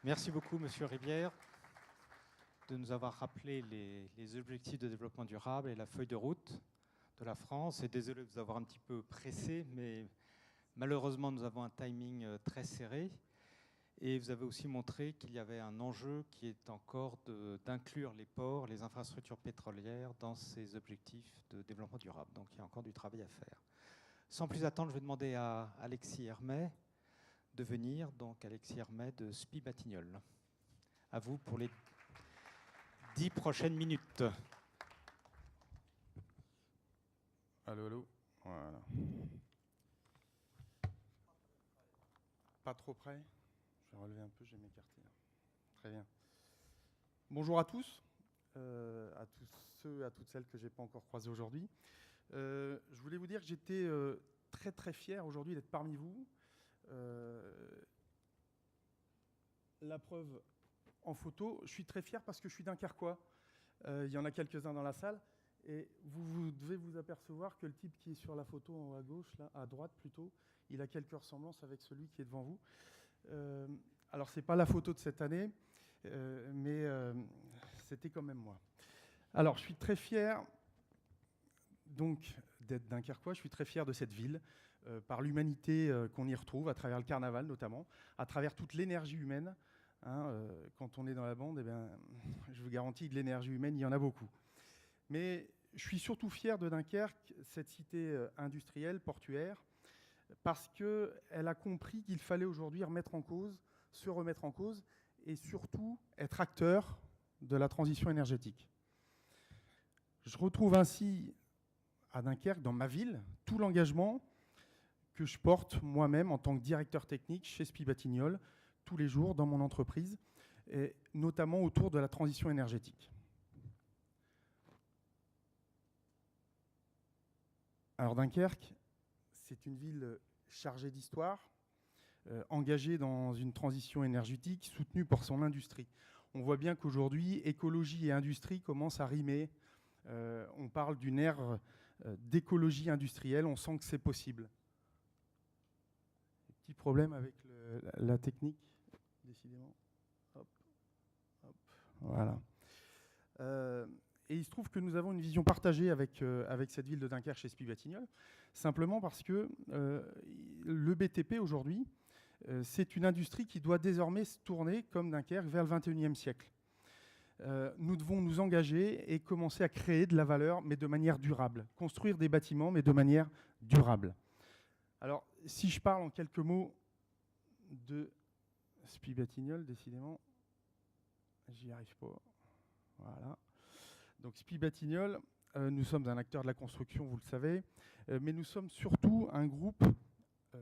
Merci beaucoup, Monsieur Rivière, de nous avoir rappelé les objectifs de développement durable et la feuille de route de la France. Et désolé de vous avoir un petit peu pressé, mais malheureusement, nous avons un timing très serré. Et vous avez aussi montré qu'il y avait un enjeu qui est encore d'inclure les ports, les infrastructures pétrolières dans ces objectifs de développement durable. Donc il y a encore du travail à faire. Sans plus attendre, je vais demander à Alexis Hermet de venir. Donc Alexis Hermet de SPI Batignolles. À vous pour les 10 prochaines minutes. Allô, allô. Voilà. Pas trop près. Je vais relever un peu, je vais m'écarter. Très bien. Bonjour à tous ceux, à toutes celles que je n'ai pas encore croisées aujourd'hui. Je voulais vous dire que j'étais très très fier aujourd'hui d'être parmi vous. La preuve en photo, je suis très fier parce que je suis dunkerquois. Il y en a quelques-uns dans la salle. Et vous devez vous apercevoir que le type qui est sur la photo en haut à gauche, là, à droite plutôt, il a quelques ressemblances avec celui qui est devant vous. Alors, ce n'est pas la photo de cette année, mais c'était quand même moi. Alors, je suis très fier donc d'être dunkerquois, je suis très fier de cette ville, par l'humanité qu'on y retrouve, à travers le carnaval notamment, à travers toute l'énergie humaine. Quand on est dans la bande, eh bien, je vous garantis que de l'énergie humaine, il y en a beaucoup. Mais je suis surtout fier de Dunkerque, cette cité industrielle, portuaire, parce qu'elle a compris qu'il fallait aujourd'hui se remettre en cause, et surtout être acteur de la transition énergétique. Je retrouve ainsi à Dunkerque, dans ma ville, tout l'engagement que je porte moi-même en tant que directeur technique chez SPI Batignolles, tous les jours dans mon entreprise, et notamment autour de la transition énergétique. Alors Dunkerque, c'est une ville chargée d'histoire, engagée dans une transition énergétique soutenue par son industrie. On voit bien qu'aujourd'hui, écologie et industrie commencent à rimer. On parle d'une ère d'écologie industrielle, on sent que c'est possible. Petit problème avec la technique, décidément. Hop, hop, voilà. Et il se trouve que nous avons une vision partagée avec cette ville de Dunkerque chez SPI Batignolles, simplement parce que le BTP aujourd'hui, c'est une industrie qui doit désormais se tourner, comme Dunkerque, vers le 21e siècle. Nous devons nous engager et commencer à créer de la valeur, mais de manière durable. Construire des bâtiments, mais de manière durable. Alors, si je parle en quelques mots de SPI Batignolles, décidément, j'y arrive pas. Voilà. Donc SPI Batignolles, nous sommes un acteur de la construction, vous le savez, mais nous sommes surtout un groupe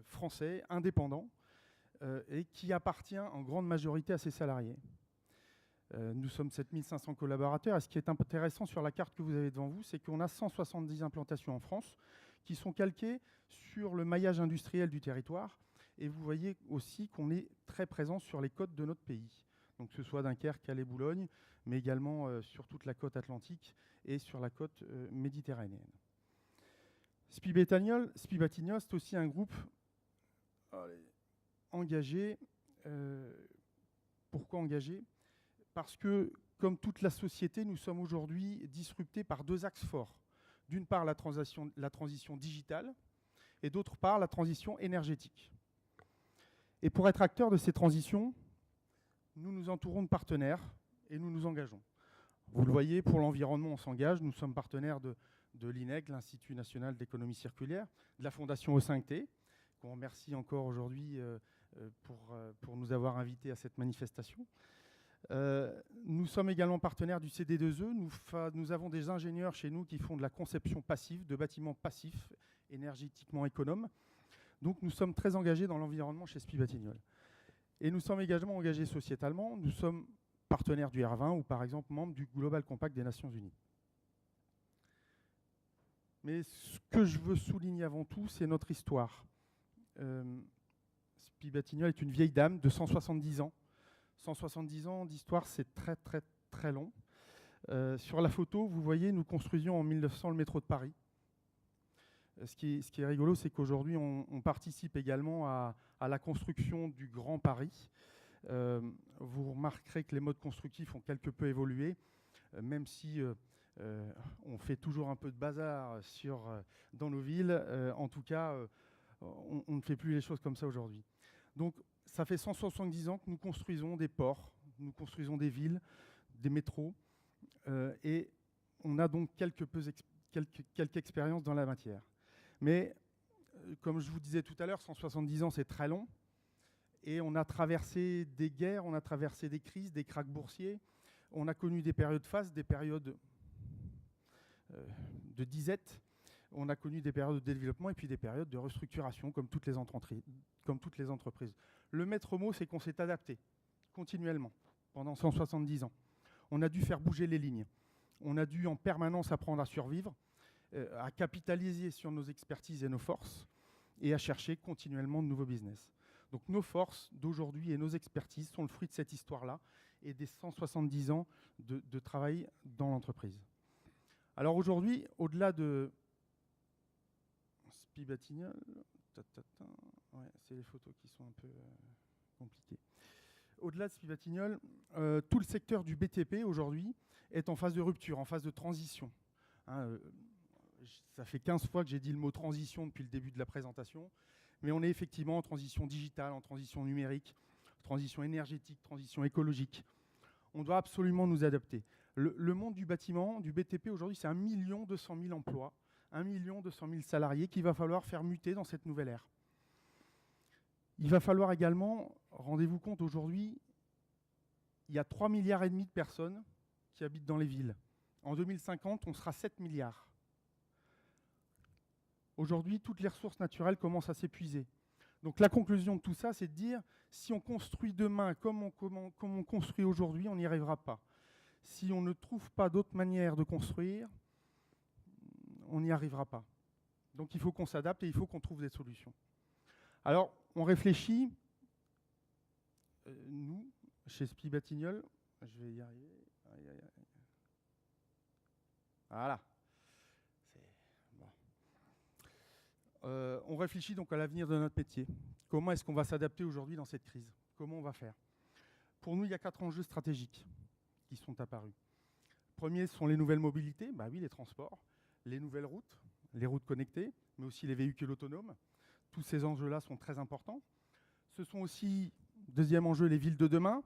français, indépendant, et qui appartient en grande majorité à ses salariés. Nous sommes 7500 collaborateurs, et ce qui est intéressant sur la carte que vous avez devant vous, c'est qu'on a 170 implantations en France qui sont calquées sur le maillage industriel du territoire, et vous voyez aussi qu'on est très présent sur les côtes de notre pays. Donc que ce soit Dunkerque, Calais, Boulogne, mais également sur toute la côte atlantique et sur la côte méditerranéenne. SPI Batignolles, c'est aussi un groupe engagé. Pourquoi engagé ? Parce que, comme toute la société, nous sommes aujourd'hui disruptés par deux axes forts. D'une part, la transition digitale, et d'autre part, la transition énergétique. Et pour être acteur de ces transitions, nous nous entourons de partenaires et nous nous engageons. Vous le voyez, pour l'environnement, on s'engage. Nous sommes partenaires de l'INEC, l'Institut national d'économie circulaire, de la Fondation O5T, qu'on remercie encore aujourd'hui pour nous avoir invités à cette manifestation. Nous sommes également partenaires du CD2E. Nous avons des ingénieurs chez nous qui font de la conception passive, de bâtiments passifs, énergétiquement économes. Donc nous sommes très engagés dans l'environnement chez SPI Batignolles. Et nous sommes également engagés sociétalement. Nous sommes partenaires du R20 ou par exemple membres du Global Compact des Nations Unies. Mais ce que je veux souligner avant tout, c'est notre histoire. SPI Batignolles est une vieille dame de 170 ans. 170 ans d'histoire, c'est très très très long. Sur la photo, vous voyez, nous construisions en 1900 le métro de Paris. Ce qui est rigolo, c'est qu'aujourd'hui, on participe également à la construction du Grand Paris. Vous remarquerez que les modes constructifs ont quelque peu évolué, même si on fait toujours un peu de bazar dans nos villes. En tout cas, on ne fait plus les choses comme ça aujourd'hui. Donc, ça fait 170 ans que nous construisons des ports, nous construisons des villes, des métros, et on a donc quelques expériences dans la matière. Mais, comme je vous disais tout à l'heure, 170 ans, c'est très long. Et on a traversé des guerres, on a traversé des crises, des krachs boursiers. On a connu des périodes phases, des périodes de disette. On a connu des périodes de développement et puis des périodes de restructuration, comme toutes les entreprises. Le maître mot, c'est qu'on s'est adapté continuellement pendant 170 ans. On a dû faire bouger les lignes. On a dû en permanence apprendre à survivre, à capitaliser sur nos expertises et nos forces et à chercher continuellement de nouveaux business. Donc nos forces d'aujourd'hui et nos expertises sont le fruit de cette histoire-là et des 170 ans de travail dans l'entreprise. Alors aujourd'hui, au-delà de Spi Batignolles, ouais, c'est les photos qui sont un peu compliquées. Au-delà de Spi Batignolles, tout le secteur du BTP aujourd'hui est en phase de rupture, en phase de transition. Ça fait 15 fois que j'ai dit le mot transition depuis le début de la présentation, mais on est effectivement en transition digitale, en transition numérique, transition énergétique, transition écologique. On doit absolument nous adapter. Le monde du bâtiment, du BTP aujourd'hui, c'est 1 200 000 emplois, 1 200 000 salariés qu'il va falloir faire muter dans cette nouvelle ère. Il va falloir également, rendez-vous compte, aujourd'hui, il y a 3,5 milliards de personnes qui habitent dans les villes. En 2050, on sera 7 milliards. Aujourd'hui, toutes les ressources naturelles commencent à s'épuiser. Donc la conclusion de tout ça, c'est de dire, si on construit demain comme on construit aujourd'hui, on n'y arrivera pas. Si on ne trouve pas d'autres manières de construire, on n'y arrivera pas. Donc il faut qu'on s'adapte et il faut qu'on trouve des solutions. Alors, on réfléchit, nous, chez Spi Batignolles, je vais y arriver. Voilà. On réfléchit donc à l'avenir de notre métier. Comment est-ce qu'on va s'adapter aujourd'hui dans cette crise? Comment on va faire? Pour nous, il y a 4 enjeux stratégiques qui sont apparus. Premier, ce sont les nouvelles mobilités, bah oui, les transports, les nouvelles routes, les routes connectées, mais aussi les véhicules autonomes. Tous ces enjeux-là sont très importants. Ce sont aussi, deuxième enjeu, les villes de demain.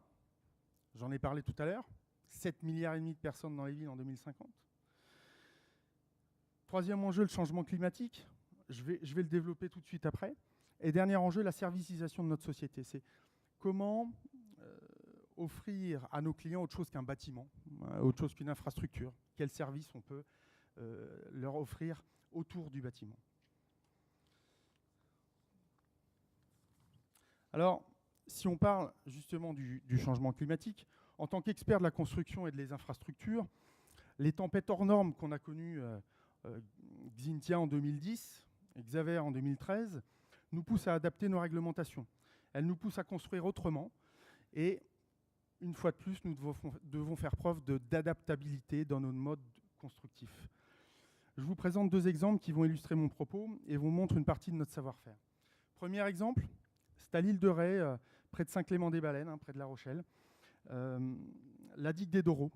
J'en ai parlé tout à l'heure. 7,5 milliards de personnes dans les villes en 2050. Troisième enjeu, le changement climatique. Je vais le développer tout de suite après. Et dernier enjeu, la servicisation de notre société. C'est comment offrir à nos clients autre chose qu'un bâtiment, autre chose qu'une infrastructure. Quel service on peut leur offrir autour du bâtiment. Alors, si on parle justement du changement climatique, en tant qu'expert de la construction et des infrastructures, les tempêtes hors normes qu'on a connues, Xynthia en 2010, Xaver en 2013, nous poussent à adapter nos réglementations. Elles nous poussent à construire autrement et, une fois de plus, nous devons faire preuve d'adaptabilité dans nos modes constructifs. Je vous présente 2 exemples qui vont illustrer mon propos et vous montrent une partie de notre savoir-faire. Premier exemple, c'est à l'île de Ré, près de Saint-Clément-des-Baleines, près de La Rochelle, la digue des Doreaux.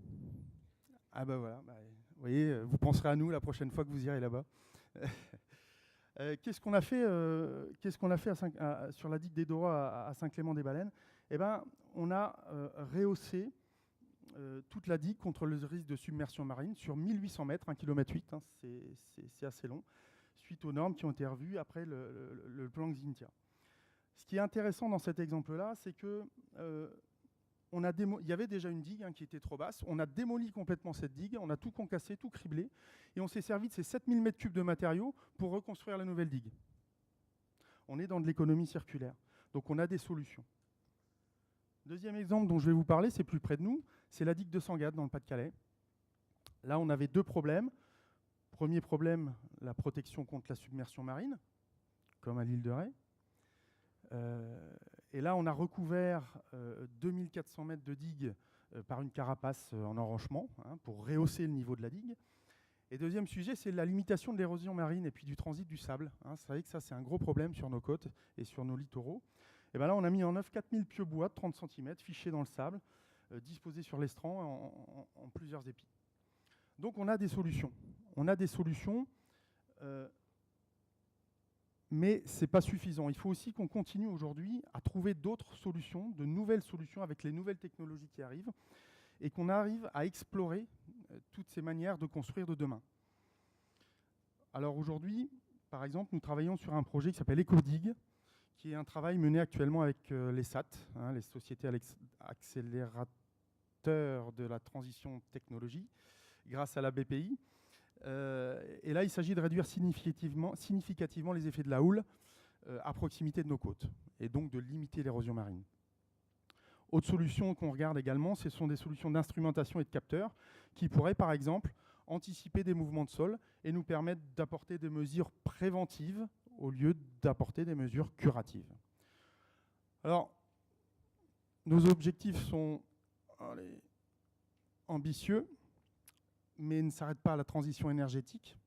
Ah ben voilà, vous voyez, vous penserez à nous la prochaine fois que vous irez là-bas. Qu'est-ce qu'on a fait, sur la digue des Doreaux à Saint-Clément-des-Baleines? Eh ben, on a rehaussé toute la digue contre le risque de submersion marine sur 1800 mètres, 1,8 km, c'est assez long, suite aux normes qui ont été revues après le plan Xynthia. Ce qui est intéressant dans cet exemple-là, c'est que il y avait déjà une digue qui était trop basse. On a démoli complètement cette digue, on a tout concassé, tout criblé, et on s'est servi de ces 7000 m3 de matériaux pour reconstruire la nouvelle digue. On est dans de l'économie circulaire, donc on a des solutions. Deuxième exemple dont je vais vous parler, c'est plus près de nous, c'est la digue de Sangatte dans le Pas-de-Calais. Là, on avait 2 problèmes. Premier problème, la protection contre la submersion marine, comme à l'île de Ré. Et là, on a recouvert 2400 mètres de digue par une carapace en enrochement pour rehausser le niveau de la digue. Et deuxième sujet, c'est la limitation de l'érosion marine et puis du transit du sable. Vous savez que ça, c'est un gros problème sur nos côtes et sur nos littoraux. Et bien là, on a mis en œuvre 4000 pieux bois de 30 cm, fichés dans le sable, disposés sur l'estran en plusieurs épis. Donc on a des solutions. On a des solutions, mais ce n'est pas suffisant. Il faut aussi qu'on continue aujourd'hui à trouver d'autres solutions, de nouvelles solutions avec les nouvelles technologies qui arrivent, et qu'on arrive à explorer toutes ces manières de construire de demain. Alors aujourd'hui, par exemple, nous travaillons sur un projet qui s'appelle EcoDig, qui est un travail mené actuellement avec les SAT, les sociétés accélérateurs de la transition technologie, grâce à la BPI. Et là, il s'agit de réduire significativement les effets de la houle à proximité de nos côtes, et donc de limiter l'érosion marine. Autre solution qu'on regarde également, ce sont des solutions d'instrumentation et de capteurs qui pourraient, par exemple, anticiper des mouvements de sol et nous permettre d'apporter des mesures préventives au lieu d'apporter des mesures curatives. Alors, nos objectifs sont ambitieux, mais ne s'arrêtent pas à la transition énergétique.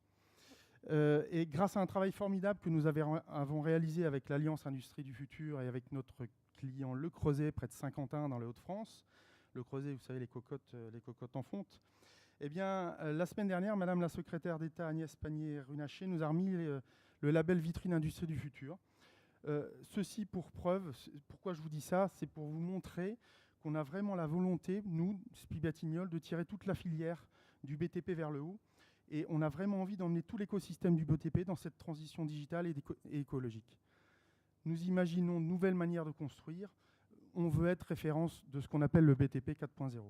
Et grâce à un travail formidable que nous avons réalisé avec l'Alliance Industrie du Futur et avec notre client Le Creuset, près de Saint-Quentin, dans les Hauts-de-France. Le Creuset, vous savez, les cocottes en fonte. Eh bien, la semaine dernière, Madame la secrétaire d'État Agnès Pannier-Runacher nous a remis le label Vitrine Industrie du Futur. Ceci pour preuve, pourquoi je vous dis ça, c'est pour vous montrer qu'on a vraiment la volonté, nous, SPI Batignolles, de tirer toute la filière du BTP vers le haut. Et on a vraiment envie d'emmener tout l'écosystème du BTP dans cette transition digitale et écologique. Nous imaginons de nouvelles manières de construire. On veut être référence de ce qu'on appelle le BTP 4.0.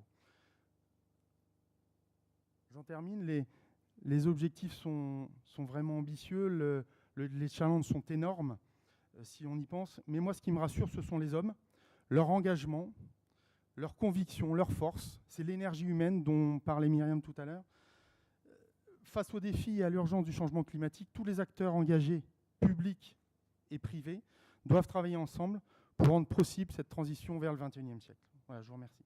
J'en termine. Les objectifs sont vraiment ambitieux. Les challenges sont énormes, si on y pense. Mais moi, ce qui me rassure, ce sont les hommes, leur engagement, leur conviction, leur force. C'est l'énergie humaine dont parlait Myriam tout à l'heure. Face aux défis et à l'urgence du changement climatique, tous les acteurs engagés, publics et privés, doivent travailler ensemble pour rendre possible cette transition vers le XXIe siècle. Voilà, je vous remercie.